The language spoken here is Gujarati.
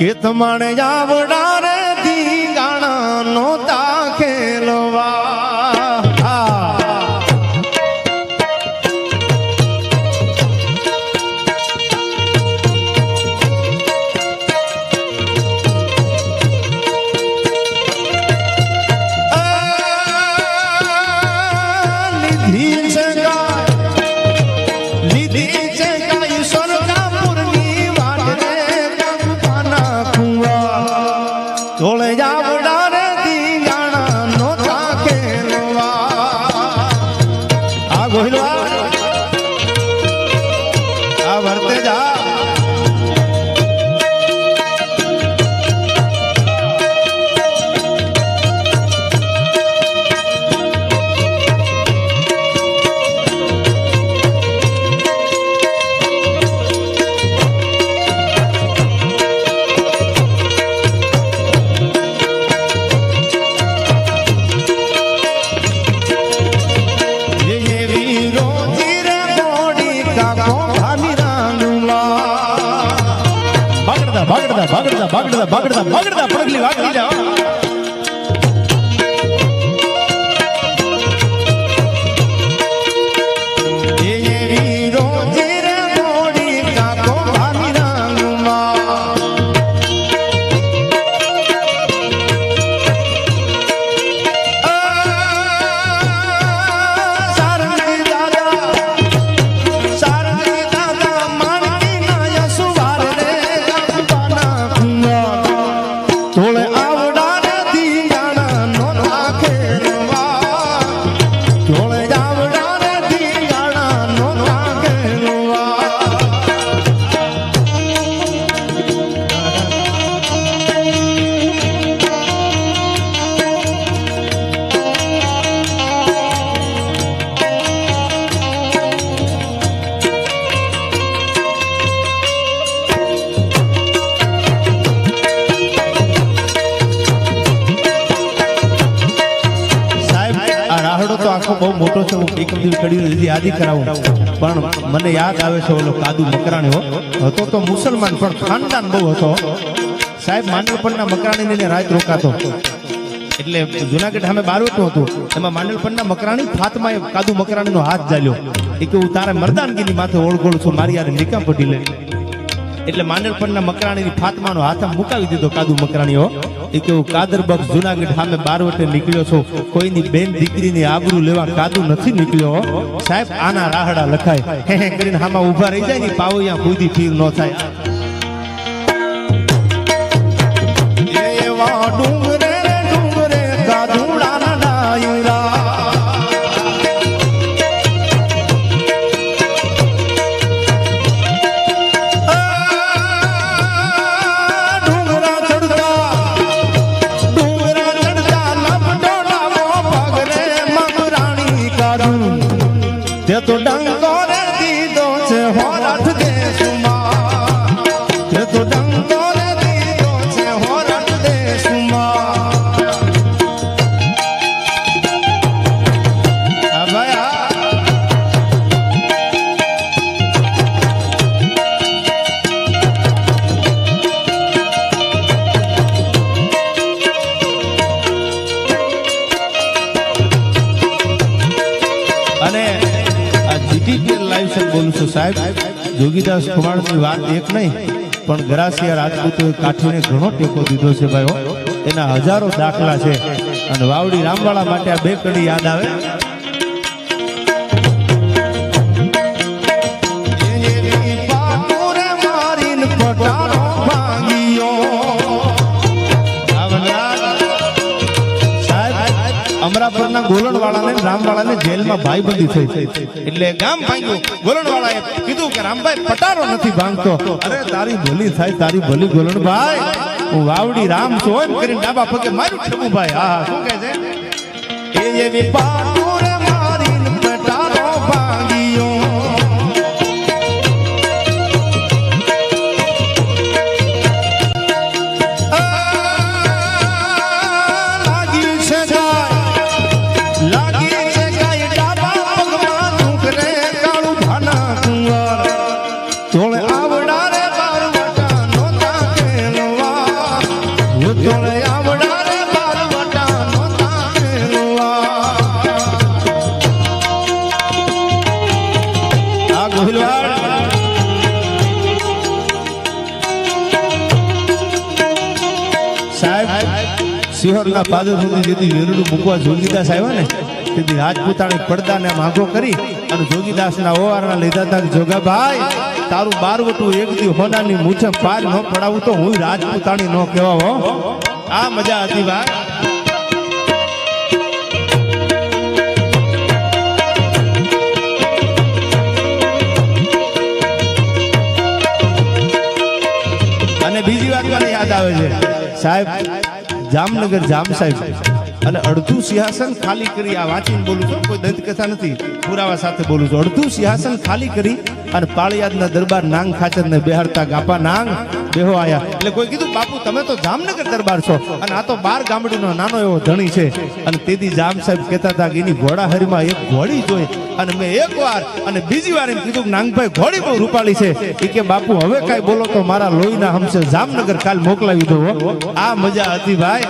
કે તમારે આવડા રે ધીંગાણા નો તાખેલવા ભાગડતા પગલી વાગી જાઓ બહુ મોટો છે. હું એક દિવસ કડી યાદી કરાવું પણ મને યાદ આવે છે ઓલો કાદુ મકરાણી હતો તો મુસલમાન પણ ખાનદાન બહુ હતો સાહેબ. માંડલપણના મકરાણીને રાત રોકાતો એટલે જુનાગઢ સામે બારવટું હતું એમાં માંડલપણના મકરાણી ફાતમાએ કાદુ મકરાણીનો હાથ ઝાલ્યો. એ કે હું તારા મર્દાનગીની માથે ઓળગોળ છું, મારી યાર નિકામ પડી લે. એટલે માંડલપણના મકરાણીની ફાતમાનો હાથ મુકાવી દીધો કાદુ મકરાણીઓ. એ કે હું કાદરબક્ષ જુનાગઢ સામે બારવટે નીકળ્યો છું, કોઈની બેન દીકરીની આબરૂ લેવા કાદુ નથી નીકળ્યો સાહેબ. આના રાહડા લખાય હે હે કરીને હામાં ઊભા રહી જાય ને પાવૈયા કુદી ફીર ન થાય. એવા ડુંગરે ડુંગરે કાદુડાના ડાયરા તો ડંગો રે દીધો છે હોરઠ દેશમાં, તો ડંગો રે દીધો છે હોરઠ દેશમાં. અને લાઈવ છે બોલું છું સાહેબ. જોગીદાસ ખુમાણની વાત એક નહીં પણ ગરાસિયા રાજપૂતોએ કાઠીને ઘણો ટેકો દીધો છે ભાઈઓ. એના હજારો દાખલા છે. અને વાવડી રામવાળા માટે આ બે કડી યાદ આવે. અમરાપુરના ગોલણવાળાને રામવાળાને જેલમાં ભાઈબંધી થઈ એટલે ગામ ભાંગ્યું. ગોલણવાળાએ કીધું કે રામભાઈ પટારો નથી ભાંગતો. અરે તારી ભલી થાય, તારી ભલી ગોલણભાઈ, હું વાવડી રામ છું એમ કરીને ડાબા પગે માર્યું ઠેમુભાઈ. હા શું કહે છે? એ એવી પાટુરે મારીને પટારો ભાંગ્યો. આવડા રે બારવટા નો તાકેલવા સિંહણના પાદર સુધી જેથી વેરડું મૂકવા જોગીદાસ આવ્યા ને તેથી રાજપૂતાણી પડદાને માગો કરી અને જોગીદાસના ઓવારના લીધા હતા કે જોગાભાઈ તારું બારવટું એક દી હોનાની મૂછે પાર ન પડાવું તો હું રાજપૂતાણી ન કહેવા હો. આ મજા હતી ભાઈ. અને બીજી વાત મને યાદ આવે છે સાહેબ, જામનગર જામ સાહેબ અને અડધું સિંહાસન ખાલી કરી, આ વાંચીને બોલું છું, કોઈ દંત કથા નથી, પુરાવા સાથે બોલું છું. અડધું સિંહાસન ખાલી કરી અને પાળિયાદના દરબાર નાંગ ખાચર ને બેહાડતા ગાપા નાંગ બેહો આયા. એટલે કોઈ કીધું બાપુ તમે તો જામનગર દરબાર છો અને આ તો 12 ગામડીનો નાનો એવો ધણી છે. અને તેથી જામ સાહેબ કહેતા હતા કે એની ઘોડાહરીમાં એક ઘોડી જોઈ અને મેં એક વાર અને બીજી વાર એમ કીધું કે નાંગભાઈ ઘોડી બહુ રૂપાળી છે. એ કે બાપુ હવે કાંઈ બોલો તો મારા લોહીના હમશે જામનગર કાલ મોકલાવી દો. આ મજા હતી ભાઈ.